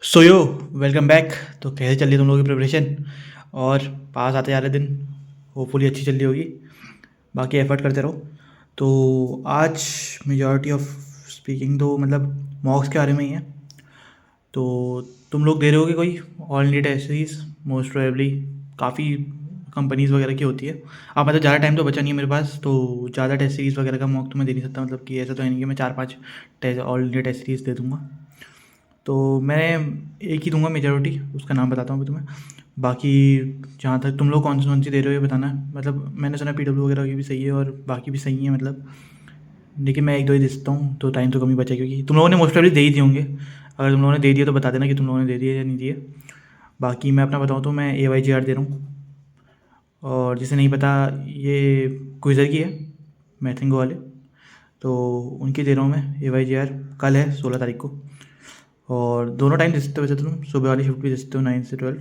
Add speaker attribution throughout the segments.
Speaker 1: सो यो welcome back. तो कैसे चल रही है तुम लोगों की प्रिपरेशन? और पास आते जा रहे दिन होपफुली अच्छी चल रही होगी। बाकी एफर्ट करते रहो। तो आज मेजॉरिटी ऑफ स्पीकिंग तो मतलब मॉक्स के बारे में ही है। तो तुम लोग दे रहे होगे कोई all India test series most probably काफ़ी कंपनीज़ वगैरह की होती है। अब मतलब ज़्यादा टाइम तो बचा नहीं है मेरे पास, तो ज़्यादा टेस्ट सीरीज़ वगैरह का मॉक तो मैं दे नहीं सकता। मतलब कि ऐसा तो है नहीं कि मैं 4-5 test all India test series दे दूँगा। तो मैं एक ही दूंगा मेजॉरिटी, उसका नाम बताता हूँ अभी तुम्हें। बाकी जहाँ तक तुम लोग कौन सी दे रहे हो ये बताना। मतलब मैंने सुना पीडब्ल्यू वगैरह की भी सही है और बाकी भी सही है मतलब। लेकिन मैं एक दो ही दे सकता हूँ तो टाइम तो कम ही बचा, क्योंकि तुम लोगों ने मोस्ट ऑफली दे ही दिए होंगे। अगर तुम लोगों ने दे दिया तो बता देना कि तुम लोगों ने दे दिए या नहीं दिए। बाकी मैं अपना बताऊँ तो मैं AYGR दे रहा हूँ। और जिसे नहीं पता, ये क्विज़र की है, मैथिंगो वाले। तो उनकी दे रहा हूँ मैं AYGR। कल है 16 तारीख को। और दोनों टाइम दे सकते हो वैसे तो तुम, सुबह वाली शिफ्ट भी दे सकते हो 9 से 12।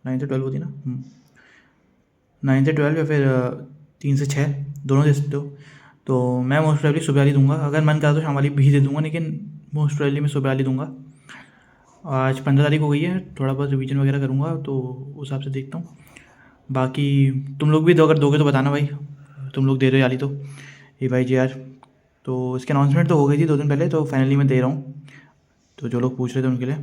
Speaker 1: 9 से 12 होती है ना? 9 से 12 या फिर 3 से 6, दोनों दे सकते हो। तो मैं मोस्ट प्रोबेबली सुबह वाली दूंगा। अगर मन करा तो शाम वाली भी दे दूंगा, लेकिन मोस्ट प्रोबेबली मैं सुबह वाली दूंगा। आज 15 तारीख हो गई है, थोड़ा बहुत रिवीजन वगैरह करूँगा तो उस हिसाब से देखता हूँ। बाकी तुम लोग भी दो, अगर दोगे तो बताना भाई। तुम लोग दे रहे हो याली तो AYGR। तो इसकी अनाउंसमेंट तो हो गई थी 2 दिन पहले, तो फाइनली मैं दे रहा हूँ। तो जो लोग पूछ रहे थे उनके लिए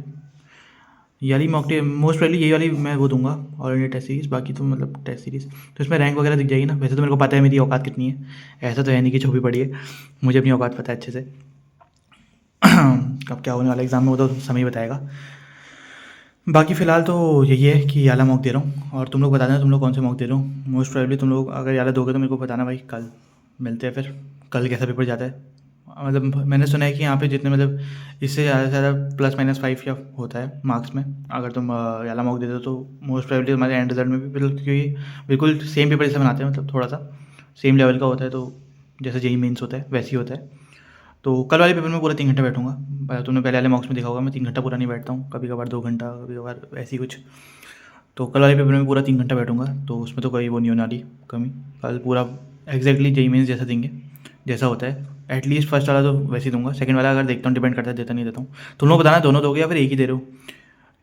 Speaker 1: ये वाली मॉकटेल मोस्ट प्रोबेबली ये वाली मैं वो दूंगा, ऑल इंडिया टेस्ट सीरीज़। बाकी तो मतलब टेस्ट सीरीज़ तो इसमें रैंक वगैरह दिख जाएगी ना। वैसे तो मेरे को पता है मेरी औकात कितनी है, ऐसा तो है नहीं कि छुपी पड़ी है। मुझे अपनी औकात पता है अच्छे से। कब क्या होने वाला एग्ज़ाम में वो तो समय ही बताएगा। बाकी फ़िलहाल तो यही है कि याला मॉक दे रहा हूँ, और तुम लोग बता देना तुम लोग कौन से मॉक दे रहे हो। मोस्ट प्रोबेबली तुम लोग अगर याला दोगे तो मेरे को बताना भाई। कल मिलते हैं फिर। कल कैसा पेपर जाता है? मतलब मैंने सुना है कि यहाँ पे जितने मतलब इससे ज़्यादा से ज़्यादा +-5 या होता है मार्क्स में, अगर तुम याला मॉक देते हो तो मोस्ट प्रोबेबली तुम्हारे एंड रिजल्ट में भी बिल्कुल, क्योंकि बिल्कुल सेम पेपर जैसे बनाते हैं, मतलब थोड़ा सा सेम लेवल का होता है। तो जैसे जेईई मेंस होता है वैसे ही होता है। तो कल वाले पेपर में पूरा 3 घंटे बैठूंगा। तुमने पहले वाले मॉक्स में देखा होगा मैं 3 घंटा पूरा नहीं बैठता हूँ, कभी कभार 2 घंटा, कभी कभार ऐसी कुछ। तो कल वाले पेपर में पूरा 3 घंटा बैठूंगा, तो उसमें तो कोई वो नहीं होने वाली कमी। कल पूरा एग्जैक्टली जेईई मेंस जैसा देंगे, जैसा होता है। एटलीस्ट फर्स्ट वाला तो वैसे ही दूंगा, सेकंड वाला अगर देखता हूँ, डिपेंड करता है देता नहीं देता हूँ। तुम लोग बताना दोनों दोगे या फिर एक ही दे रहे हो,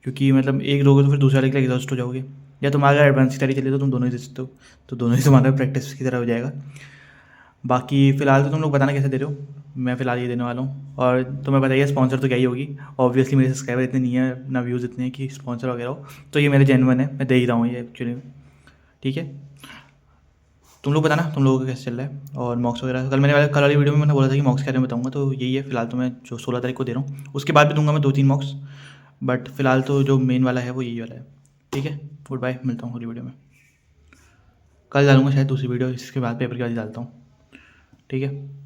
Speaker 1: क्योंकि मतलब एक दोगे तो फिर दूसरे वाले के लिए एग्जॉस्ट हो जाओगे। या तुम्हारा अगर एडवांस की तैयारी चली तो तुम दोनों ही दे सकते हो, तो दोनों ही तुम्हारा प्रैक्टिस की तरह हो जाएगा। बाकी फ़िलहाल तो तुम लोग बताना कैसे दे रहे हो। मैं फ़िलहाल ये देने वाला हूँ, और तुम्हें बताइए स्पॉन्सर तो क्या ही होगी। ऑब्वियसली मेरे सब्सक्राइबर इतने नहीं है ना, व्यूज़ इतने हैं कि स्पॉन्सर वगैरह हो। तो ये मेरे जेन्युइन है, मैं दे ही रहा हूँ ये एक्चुअली में। ठीक है, तुम लोग बताना तुम लोगों का कैसे चल रहा है। और मॉक्स वगैरह कल वाली वीडियो में मैंने बोला था कि मॉक्स के बारे में बताऊँगा, तो यही है फ़िलहाल तो मैं जो 16 तारीख को दे रहा हूँ। उसके बाद भी दूंगा मैं 2-3 मॉक्स, बट फ़िलहाल तो जो मेन वाला है वो यही वाला है। ठीक है, गुड बाय, मिलता हूँ अगली वीडियो में। कल डालूंगा शायद दूसरी वीडियो, इसके बाद पेपर के बाद ही डालता हूँ। ठीक है।